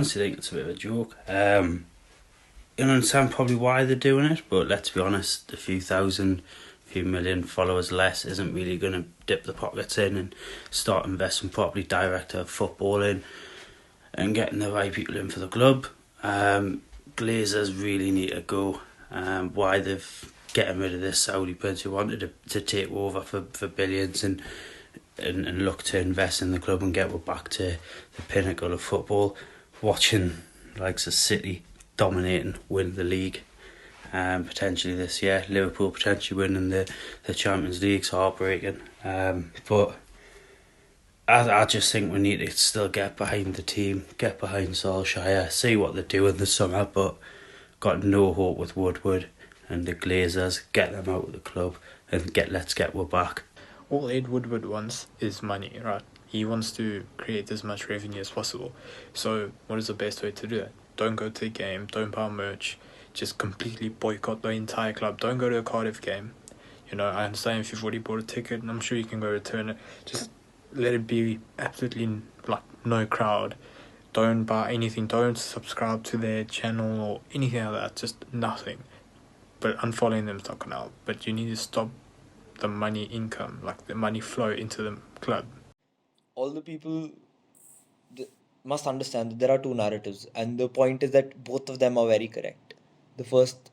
honestly think it's a bit of a joke. You understand probably why they're doing it, but let's be honest, a few million followers less isn't really going to dip the pockets in and start investing properly direct to footballing and getting the right people in for the club. Glazers really need to go. Why they've getting rid of this Saudi prince who wanted to take over for billions and look to invest in the club and get back to the pinnacle of football. Watching likes of City dominating, win the league, potentially this year. Liverpool potentially winning the Champions League's heartbreaking. But I just think we need to still get behind the team, get behind Solskjaer, see what they do in the summer, but got no hope with Woodward and the Glazers. Get them out of the club and let's get Wood back. All Ed Woodward wants is money, right? He wants to create as much revenue as possible. So what is the best way to do it? Don't go to the game, don't buy merch, just completely boycott the entire club. Don't go to a Cardiff game. You know, I understand if you've already bought a ticket and I'm sure you can go return it. Just let it be absolutely like no crowd. Don't buy anything, don't subscribe to their channel or anything like that, just nothing. But unfollowing them is not gonna help. But you need to stop the money income, like the money flow into the club. All the people must understand that there are two narratives, and the point is that both of them are very correct. The first,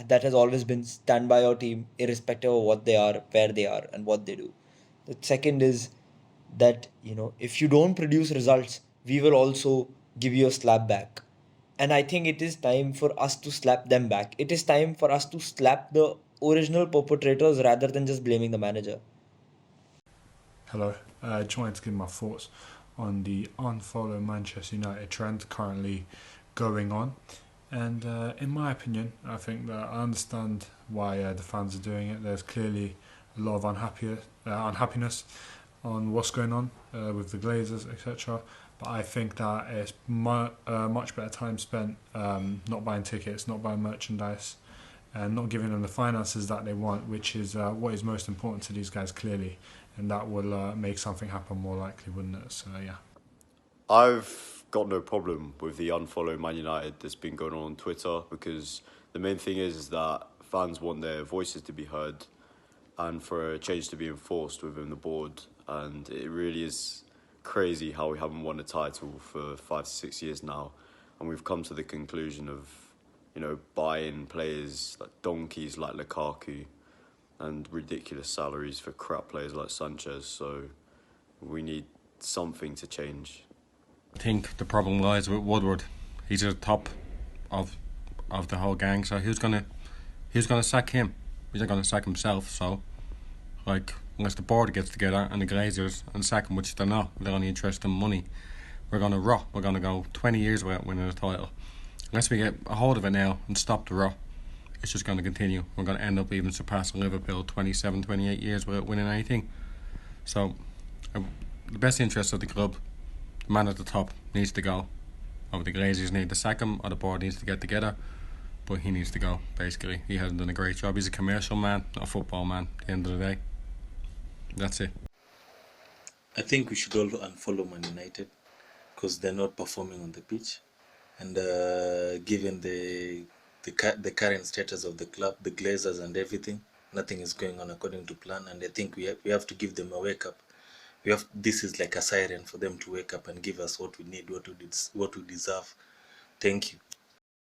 that has always been stand by your team irrespective of what they are, where they are, and what they do. The second is that, you know, if you don't produce results, we will also give you a slap back. And I think it is time for us to slap them back. It is time for us to slap the original perpetrators rather than just blaming the manager. Hello, I just wanted to give my thoughts on the unfollow Manchester United trend currently going on. And in my opinion, I think that I understand why the fans are doing it. There's clearly a lot of unhappiness on what's going on with the Glazers, etc. But I think that it's much better time spent not buying tickets, not buying merchandise, and not giving them the finances that they want, which is what is most important to these guys clearly. And that will make something happen more likely, wouldn't it? So, yeah. I've got no problem with the unfollow Man United that's been going on Twitter, because the main thing is that fans want their voices to be heard and for a change to be enforced within the board. And it really is crazy how we haven't won a title for 5 to 6 years now. And we've come to the conclusion of, you know, buying players like donkeys like Lukaku and ridiculous salaries for crap players like Sanchez. So we need something to change. I think the problem lies with Woodward. He's at the top of the whole gang. So who's gonna sack him? He's not gonna sack himself. So, like, unless the board gets together and the Glazers and sack him, which they're not, they're only interested in money, we're gonna rot. We're gonna go 20 years without winning a title. Unless we get a hold of it now and stop the rot, it's just going to continue. We're going to end up even surpassing Liverpool 27, 28 years without winning anything. So, the best interest of the club, the man at the top needs to go. Or the Glazers need to sack him, or the board needs to get together. But he needs to go, basically. He hasn't done a great job. He's a commercial man, not a football man, at the end of the day. That's it. I think we should all unfollow Man United because they're not performing on the pitch. And given the current status of the club, the Glazers and everything, nothing is going on according to plan. And I think we have to give them a wake up. This is like a siren for them to wake up and give us what we need, what we deserve. Thank you.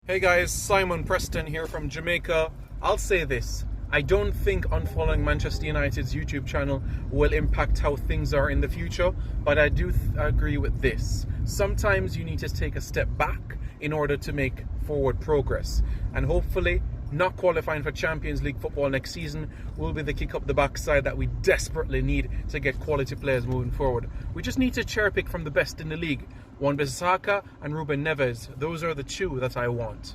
Hey guys, Simon Preston here from Jamaica. I'll say this. I don't think unfollowing Manchester United's YouTube channel will impact how things are in the future, but I do agree with this. Sometimes you need to take a step back in order to make forward progress. And hopefully, not qualifying for Champions League football next season will be the kick up the backside that we desperately need to get quality players moving forward. We just need to cherry pick from the best in the league. Wan-Bissaka and Ruben Neves, those are the two that I want.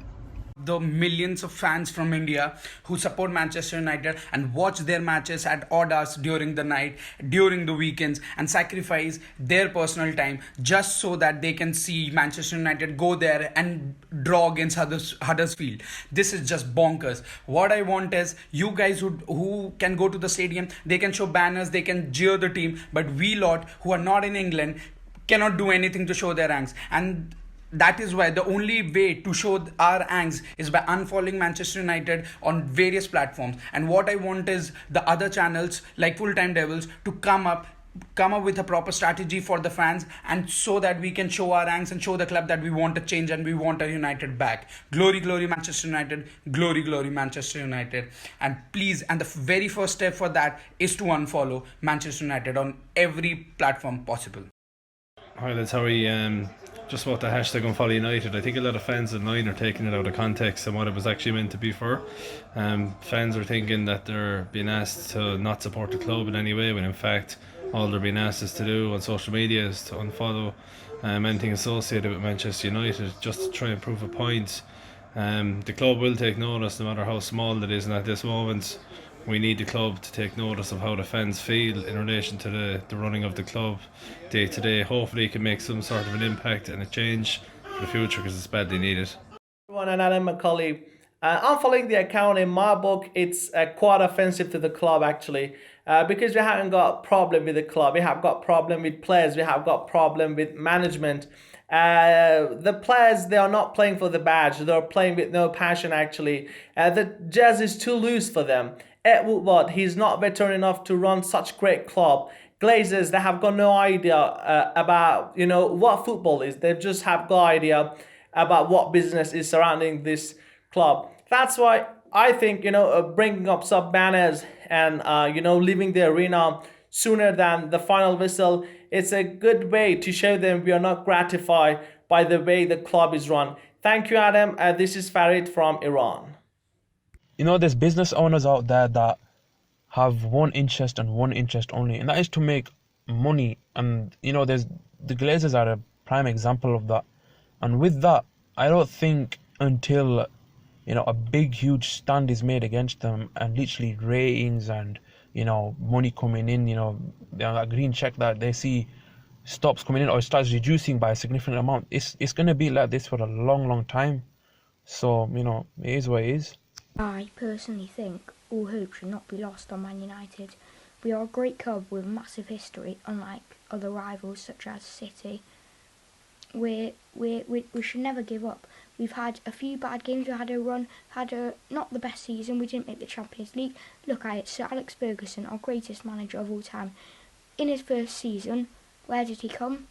The millions of fans from India who support Manchester United and watch their matches at odd hours during the night, during the weekends, and sacrifice their personal time just so that they can see Manchester United go there and draw against Huddersfield. This is just bonkers. What I want is you guys who can go to the stadium, they can show banners, they can jeer the team, but we lot who are not in England cannot do anything to show their ranks. And that is why the only way to show our angst is by unfollowing Manchester United on various platforms. And what I want is the other channels like Full Time Devils to come up with a proper strategy for the fans, and so that we can show our angst and show the club that we want a change and we want a United back. Glory, glory Manchester United, glory, glory Manchester United. And please, and the very first step for that is to unfollow Manchester United on every platform possible. Hi lads, how are you? Just about the hashtag unfollow United. I think a lot of fans online are taking it out of context and what it was actually meant to be for. Fans are thinking that they're being asked to not support the club in any way, when in fact all they're being asked is to do on social media is to unfollow anything associated with Manchester United, just to try and prove a point. The club will take notice, no matter how small it is, and at this moment we need the club to take notice of how the fans feel in relation to the running of the club day to day. Hopefully it can make some sort of an impact and a change for the future, because it's badly needed. Everyone, and Adam McCauley. Unfollowing the account, in my book, it's quite offensive to the club actually, because we haven't got a problem with the club. We have got problem with players. We have got problem with management. The players, they are not playing for the badge. They're playing with no passion actually. The jazz is too loose for them. Ed Woodward, he's not veteran enough to run such great club. Glazers, they have got no idea about what football is. They just have no idea about what business is surrounding this club. That's why I think bringing up sub banners and leaving the arena sooner than the final whistle, it's a good way to show them we are not gratified by the way the club is run. Thank you, Adam. This is Farid from Iran. There's business owners out there that have one interest and one interest only, and that is to make money. And there's the Glazers are a prime example of that. And with that, I don't think until a big huge stand is made against them, and literally ratings and money coming in, that green check that they see stops coming in or starts reducing by a significant amount, it's going to be like this for a long time. So it is what it is. I personally think all hope should not be lost on Man United. We are a great club with massive history, unlike other rivals such as City. We should never give up. We've had a few bad games, we had a run, not the best season, we didn't make the Champions League. Look at it, Sir Alex Ferguson, our greatest manager of all time. In his first season, where did he come?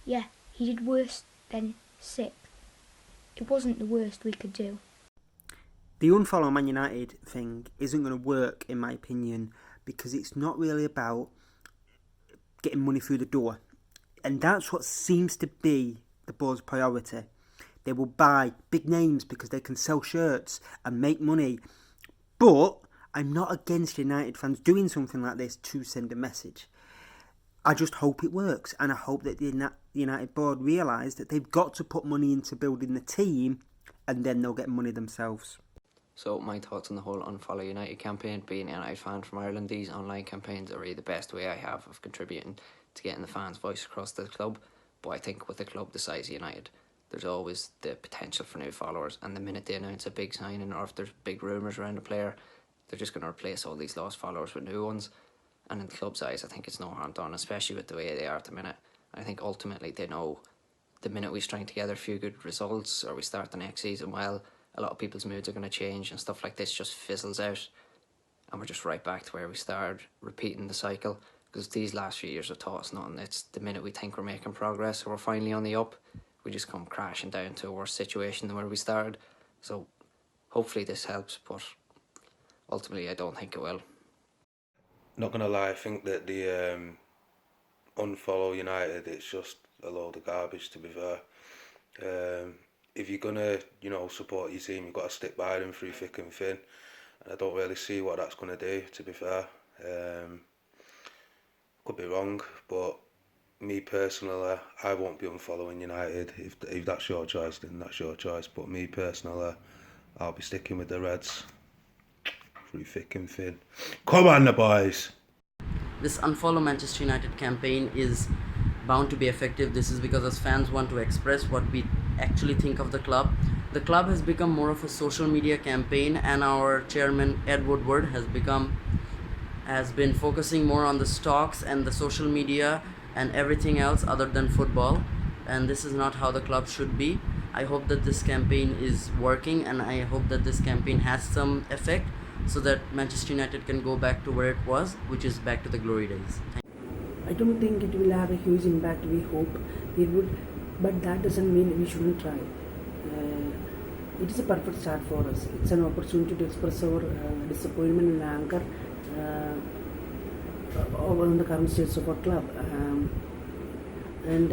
Yeah, he did worse than 6th. It wasn't the worst we could do. The unfollow Man United thing isn't going to work, in my opinion, because it's not really about getting money through the door. And that's what seems to be the board's priority. They will buy big names because they can sell shirts and make money. But I'm not against United fans doing something like this to send a message. I just hope it works, and I hope that the United board realise that they've got to put money into building the team, and then they'll get money themselves. So my thoughts on the whole Unfollow United campaign. Being a United fan from Ireland, these online campaigns are really the best way I have of contributing to getting the fans' voice across the club. But I think with a club the size of United, there's always the potential for new followers, and the minute they announce a big signing or if there's big rumours around a player, they're just going to replace all these lost followers with new ones. And in the club's eyes, I think it's no harm done, especially with the way they are at the minute. I think ultimately they know the minute we string together a few good results or we start the next season well, a lot of people's moods are going to change and stuff like this just fizzles out, and we're just right back to where we started, repeating the cycle. Because these last few years have taught us nothing. It's the minute we think we're making progress or we're finally on the up, we just come crashing down to a worse situation than where we started. So hopefully this helps, but ultimately I don't think it will. Not gonna lie, I think that the unfollow United, it's just a load of garbage, to be fair. If you're gonna, support your team, you've got to stick by them through thick and thin. And I don't really see what that's gonna do, to be fair. Could be wrong, but me personally, I won't be unfollowing United. If that's your choice, then that's your choice. But me personally, I'll be sticking with the Reds through thick and thin. Come on, the boys. This Unfollow Manchester United campaign is bound to be effective. This is because as fans want to express what we actually think of the club. The club has become more of a social media campaign, and our chairman Ed Woodward has been focusing more on the stocks and the social media and everything else other than football. and this is not how the club should be. I hope that this campaign is working, and I hope that this campaign has some effect so that Manchester United can go back to where it was, which is back to the glory days. I don't think it will have a huge impact. We hope it would, but that doesn't mean we shouldn't try. It is a perfect start for us. It's an opportunity to express our disappointment and anger on the current status of our club. And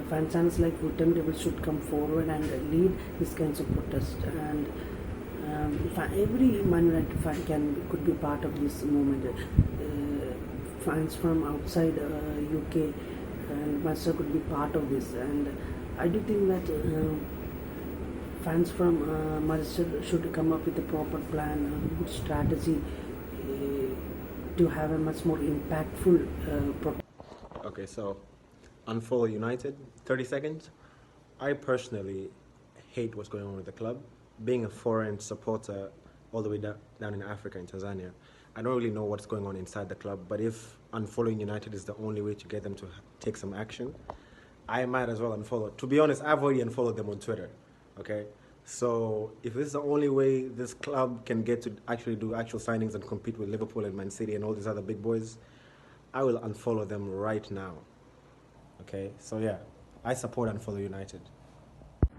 fans like FullTimeDEVILS should come forward and lead these kinds of protests. And every Man United fan could be part of this movement. Fans from outside UK and Manchester could be part of this. And I do think that fans from Manchester should come up with a proper plan, a good strategy to have a much more impactful Okay, so unfollow United, 30 seconds. I personally hate what's going on with the club. Being a foreign supporter all the way down in Africa, in Tanzania, I don't really know what's going on inside the club, but if unfollowing United is the only way to get them to take some action, I might as well unfollow. To be honest, I've already unfollowed them on Twitter, okay? So if this is the only way this club can get to actually do actual signings and compete with Liverpool and Man City and all these other big boys, I will unfollow them right now, okay? So yeah, I support Unfollow United.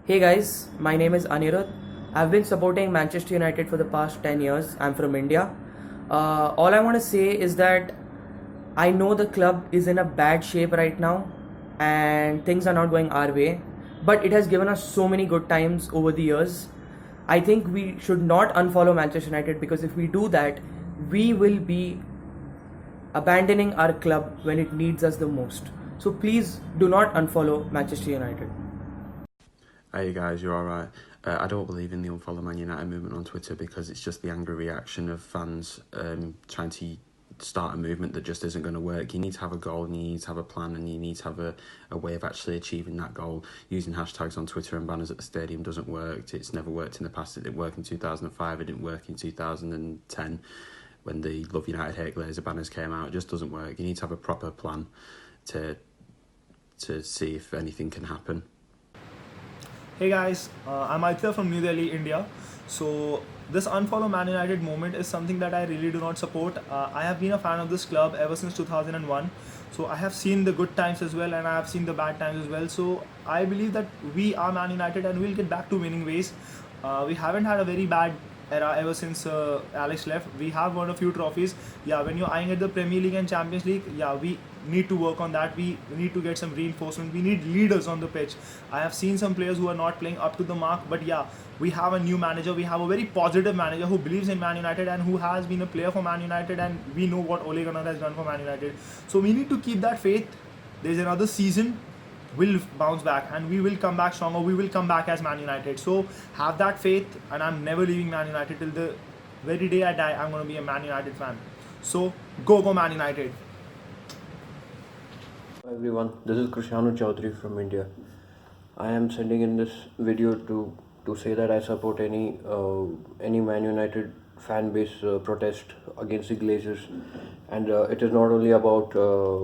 Hey guys, my name is Anirudh. I've been supporting Manchester United for the past 10 years. I'm from India. All I want to say is that I know the club is in a bad shape right now and things are not going our way, but it has given us so many good times over the years. I think we should not unfollow Manchester United, because if we do that, we will be abandoning our club when it needs us the most. So please do not unfollow Manchester United. Hey guys, you're alright. I don't believe in the Unfollow Man United movement on Twitter, because it's just the angry reaction of fans trying to start a movement that just isn't going to work. You need to have a goal, and you need to have a plan, and you need to have a way of actually achieving that goal. Using hashtags on Twitter and banners at the stadium doesn't work. It's never worked in the past. It didn't work in 2005. It didn't work in 2010 when the Love United Hate Glazer banners came out. It just doesn't work. You need to have a proper plan to see if anything can happen. Hey guys, I'm Aditya from New Delhi, India. So this Unfollow Man United movement is something that I really do not support. I have been a fan of this club ever since 2001. So I have seen the good times as well, and I have seen the bad times as well. So I believe that we are Man United and we'll get back to winning ways. We haven't had a very bad era ever since Alex left. We have won a few trophies. Yeah, when you're eyeing at the Premier League and Champions League, yeah, we need to work on that. We need to get some reinforcement. We need leaders on the pitch. I have seen some players who are not playing up to the mark, but yeah, we have a new manager. We have a very positive manager who believes in Man United and who has been a player for Man United, and we know what Ole Gunnar has done for Man United. So we need to keep that faith. There's another season. We'll bounce back and we will come back stronger. We will come back as Man United. So have that faith, and I'm never leaving Man United till the very day I die. I'm going to be a Man United fan. So go Man United. Hi everyone, this is Krishanu Chaudhary from India. I am sending in this video to say that I support any Man United fan base protest against the Glazers, and it is not only about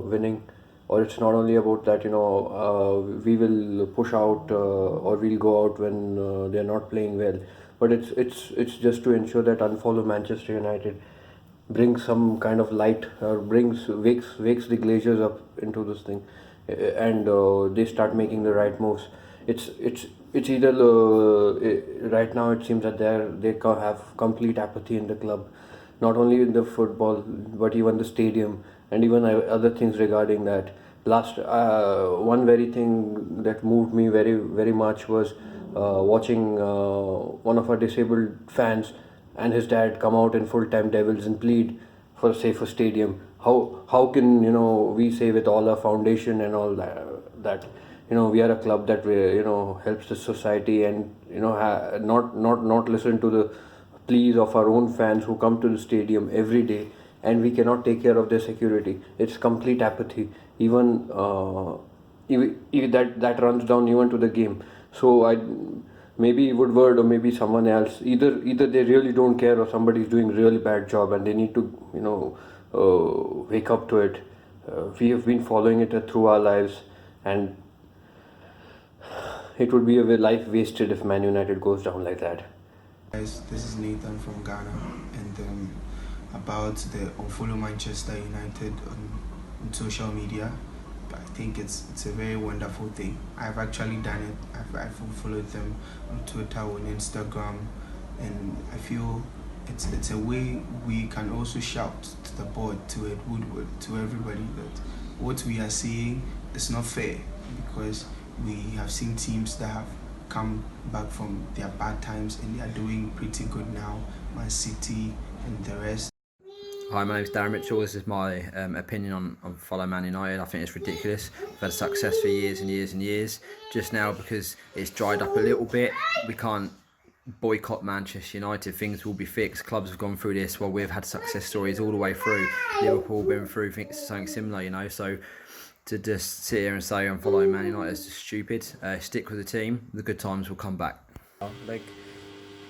winning, or it's not only about that, we will push out or we'll go out when they're not playing well, but it's just to ensure that Unfollow Manchester United brings some kind of light, or wakes the Glazers up into this thing, and they start making the right moves. It's either right now it seems that they have complete apathy in the club, not only in the football but even the stadium and even other things regarding that. Last one very thing that moved me very very much was watching one of our disabled fans and his dad come out in FullTimeDEVILS and plead for a safer stadium. How can we say with all our foundation and all that we are a club that helps the society, and not listen to the pleas of our own fans who come to the stadium every day, and we cannot take care of their security. It's complete apathy. Even that runs down even to the game. So maybe Woodward or maybe someone else, either they really don't care, or somebody's doing a really bad job and they need to wake up to it. We have been following it through our lives, and it would be a life wasted if Man United goes down like that. Guys, this is Nathan from Ghana, and about the unfollow Manchester United on social media. I think it's a very wonderful thing. I've actually done it. I've followed them on Twitter, on Instagram, and I feel it's a way we can also shout to the board, to Ed Woodward, to everybody that what we are seeing is not fair, because we have seen teams that have come back from their bad times and they are doing pretty good now. Man City and the rest. Hi, my name is Darren Mitchell. This is my opinion on Follow Man United. I think it's ridiculous. We've had success for years and years and years. Just now, because it's dried up a little bit, we can't boycott Manchester United. Things will be fixed. Clubs have gone through this. Well, we've had success stories all the way through. Liverpool been through something similar, you know. So to just sit here and say I'm following Man United is just stupid. Stick with the team. The good times will come back. Like,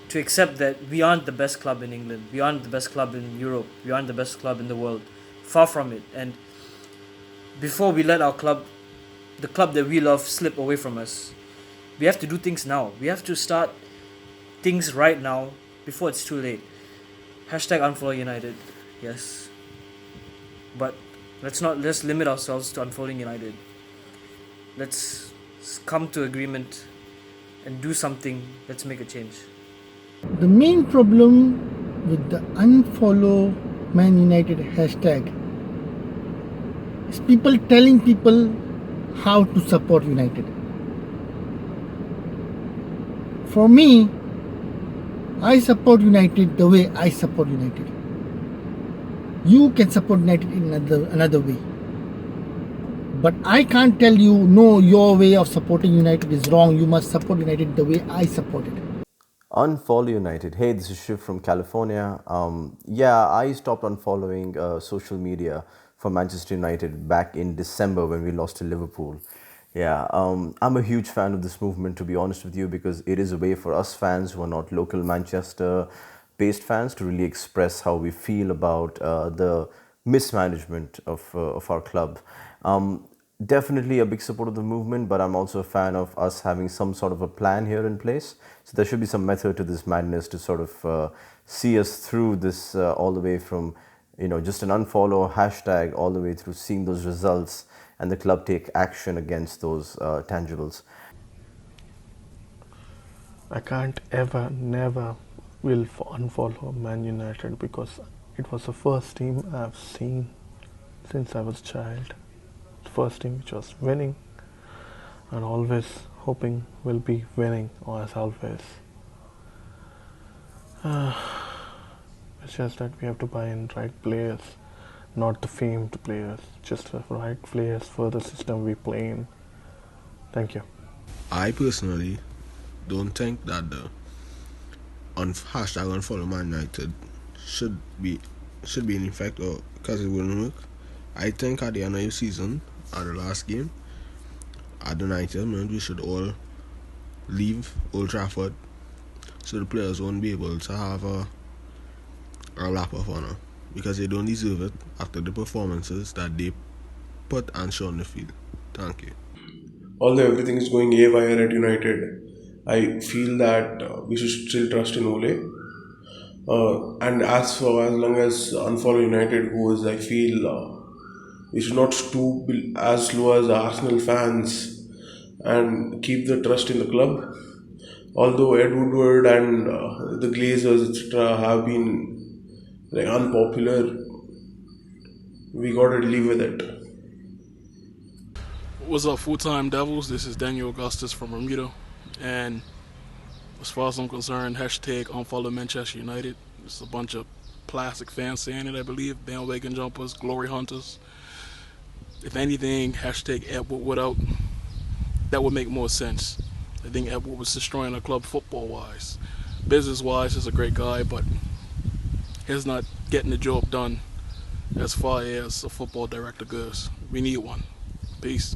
to accept that we aren't the best club in England, we aren't the best club in Europe, we aren't the best club in the world. Far from it. And before we let our club, the club that we love, slip away from us, we have to do things now. We have to start things right now before it's too late. Hashtag unfollow United. Yes. But let's limit ourselves to unfollowing United. Let's come to agreement and do something. Let's make a change. The main problem with the unfollow Man United hashtag is people telling people how to support United. For me, I support United the way I support United. You can support United in another way. But I can't tell you, no, your way of supporting United is wrong. You must support United the way I support it. Unfollow United. Hey, this is Shiv from California. Yeah, I stopped unfollowing social media for Manchester United back in December when we lost to Liverpool. Yeah, I'm a huge fan of this movement, to be honest with you, because it is a way for us fans who are not local Manchester-based fans to really express how we feel about the mismanagement of our club. Definitely a big support of the movement, but I'm also a fan of us having some sort of a plan here in place. So there should be some method to this madness to sort of see us through this all the way from, you know, just an unfollow hashtag all the way through seeing those results and the club take action against those tangibles. I can't ever, never will unfollow Man United because it was the first team I've seen since I was a child. First team which was winning and always hoping will be winning as always. It's just that we have to buy in right players, not the famed players, just the right players for the system we play in. Thank you. I personally don't think that the hashtag unfollow Man United should be in effect, or because it wouldn't work. I think at the end of the season, at the last game, at the 90th minute, we should all leave Old Trafford so the players won't be able to have a lap of honour, because they don't deserve it after the performances that they put and show on the field. Thank you. Although everything is going haywire at United, I feel that we should still trust in Ole. And as long as unfollow United goes, I feel we should not stoop as low as Arsenal fans and keep the trust in the club. Although Ed Woodward and the Glazers, etc., have been unpopular, we gotta live with it. What's up, full-time Devils? This is Daniel Augustus from Bermuda, and as far as I'm concerned, hashtag unfollow Manchester United. It's a bunch of plastic fans saying it, I believe, bandwagon jumpers, glory hunters. If anything, hashtag Ed Woodward out. That would make more sense. I think Ed Woodward was destroying the club football-wise. Business-wise, he's a great guy, but he's not getting the job done as far as a football director goes. We need one. Peace.